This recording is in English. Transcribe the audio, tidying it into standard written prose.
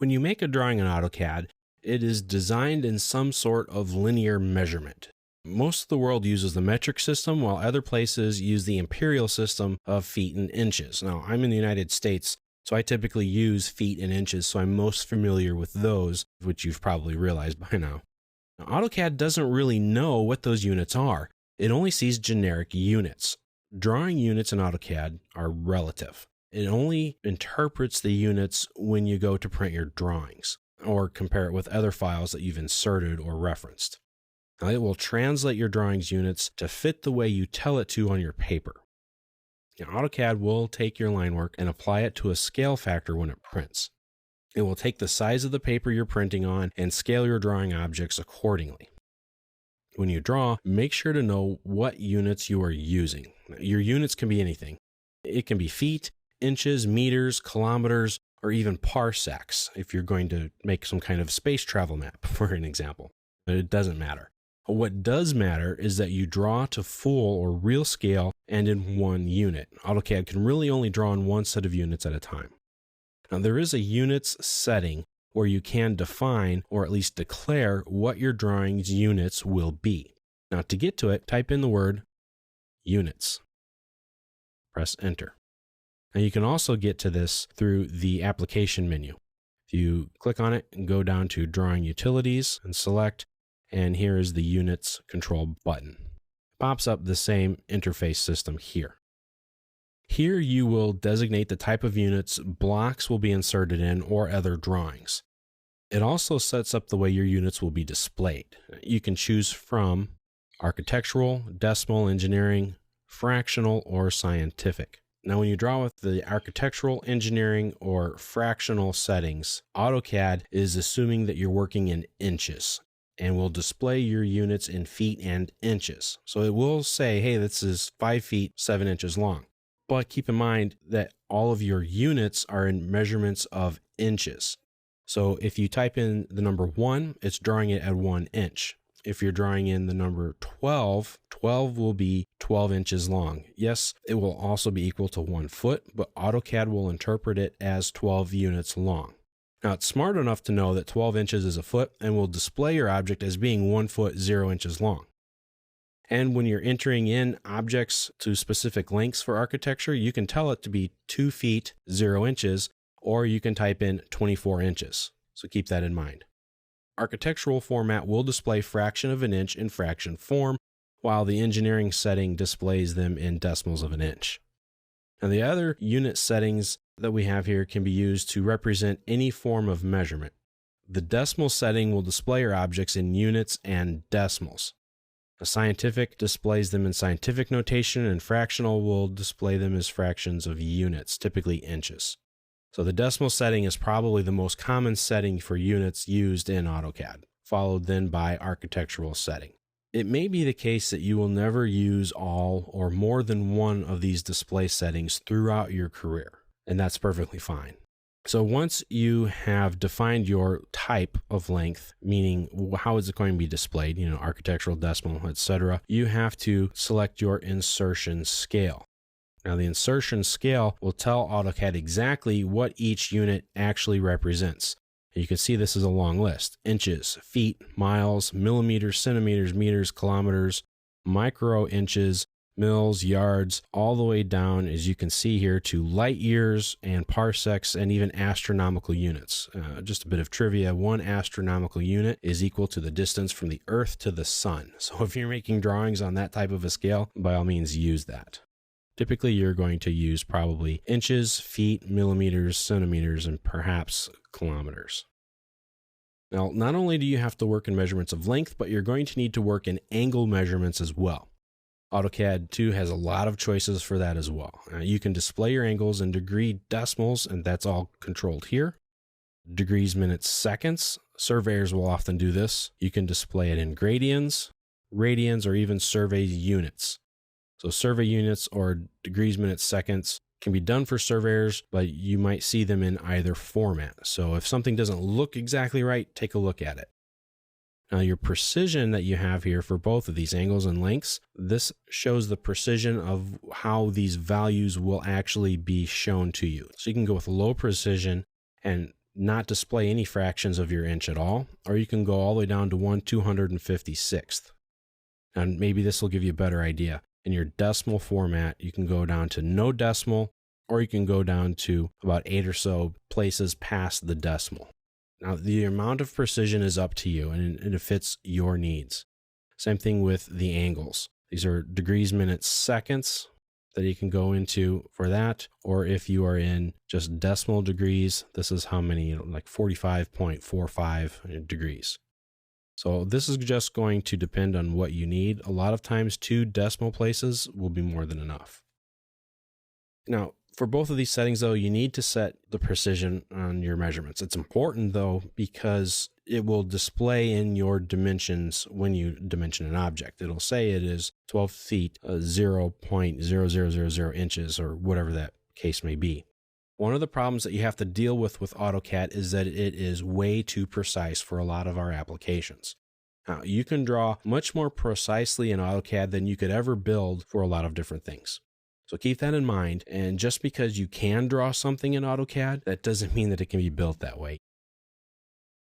When you make a drawing in AutoCAD, it is designed in some sort of linear measurement. Most of the world uses the metric system, while other places use the imperial system of feet and inches. Now, I'm in the United States, so I typically use feet and inches, so I'm most familiar with those, which you've probably realized by now. Now, AutoCAD doesn't really know what those units are. It only sees generic units. Drawing units in AutoCAD are relative. It only interprets the units when you go to print your drawings or compare it with other files that you've inserted or referenced. Now, it will translate your drawings units to fit the way you tell it to on your paper. Now, AutoCAD will take your line work and apply it to a scale factor when it prints. It will take the size of the paper you're printing on and scale your drawing objects accordingly. When you draw, make sure to know what units you are using. Your units can be anything. It can be feet, inches, meters, kilometers, or even parsecs if you're going to make some kind of space travel map, for an example. It doesn't matter. What does matter is that you draw to full or real scale and in one unit. AutoCAD can really only draw in one set of units at a time. Now, there is a units setting where you can define or at least declare what your drawing's units will be. Now, to get to it, type in the word units. Press enter. Now, you can also get to this through the application menu. If you click on it and go down to drawing utilities and select, and here is the units control button. It pops up the same interface system here. Here you will designate the type of units blocks will be inserted in or other drawings. It also sets up the way your units will be displayed. You can choose from architectural, decimal, engineering, fractional, or scientific. Now, when you draw with the architectural, engineering, or fractional settings, AutoCAD is assuming that you're working in inches and will display your units in feet and inches. So it will say, hey, this is 5 feet, 7 inches long. But keep in mind that all of your units are in measurements of inches. So if you type in the number 1, it's drawing it at 1 inch. If you're drawing in the number 12, 12 will be 12 inches long. Yes, it will also be equal to 1 foot, but AutoCAD will interpret it as 12 units long. Now, it's smart enough to know that 12 inches is a foot and will display your object as being 1 foot, 0 inches long. And when you're entering in objects to specific lengths for architecture, you can tell it to be 2 feet, 0 inches, or you can type in 24 inches. So keep that in mind. Architectural format will display fraction of an inch in fraction form, while the engineering setting displays them in decimals of an inch. Now, the other unit settings that we have here can be used to represent any form of measurement. The decimal setting will display your objects in units and decimals. A scientific displays them in scientific notation, and fractional will display them as fractions of units, typically inches. So the decimal setting is probably the most common setting for units used in AutoCAD, followed then by architectural setting. It may be the case that you will never use all or more than one of these display settings throughout your career, and that's perfectly fine. So once you have defined your type of length, meaning how is it going to be displayed, architectural, decimal, etc., you have to select your insertion scale. Now, the insertion scale will tell AutoCAD exactly what each unit actually represents. You can see this is a long list: inches, feet, miles, millimeters, centimeters, meters, kilometers, micro inches, mils, yards, all the way down, as you can see here, to light years and parsecs and even astronomical units. Just a bit of trivia: 1 astronomical unit is equal to the distance from the Earth to the Sun. So if you're making drawings on that type of a scale, by all means use that. Typically, you're going to use probably inches, feet, millimeters, centimeters, and perhaps kilometers. Now, not only do you have to work in measurements of length, but you're going to need to work in angle measurements as well. AutoCAD 2 has a lot of choices for that as well. You can display your angles in degree decimals, and that's all controlled here. Degrees, minutes, seconds. Surveyors will often do this. You can display it in gradians, radians, or even survey units. So survey units or degrees, minutes, seconds can be done for surveyors, but you might see them in either format. So if something doesn't look exactly right, take a look at it. Now, your precision that you have here for both of these angles and lengths, this shows the precision of how these values will actually be shown to you. So you can go with low precision and not display any fractions of your inch at all, or you can go all the way down to 1/256th. And maybe this will give you a better idea. In your decimal format, you can go down to no decimal, or you can go down to about 8 or so places past the decimal. Now, the amount of precision is up to you, and it fits your needs. Same thing with the angles. These are degrees, minutes, seconds that you can go into for that. Or if you are in just decimal degrees, this is how many, like 45.45 degrees. So this is just going to depend on what you need. A lot of times 2 decimal places will be more than enough. Now, for both of these settings, though, you need to set the precision on your measurements. It's important, though, because it will display in your dimensions when you dimension an object. It'll say it is 12 feet, 0.0000 inches, or whatever that case may be. One of the problems that you have to deal with AutoCAD is that it is way too precise for a lot of our applications. Now, you can draw much more precisely in AutoCAD than you could ever build for a lot of different things. So keep that in mind, and just because you can draw something in AutoCAD, that doesn't mean that it can be built that way.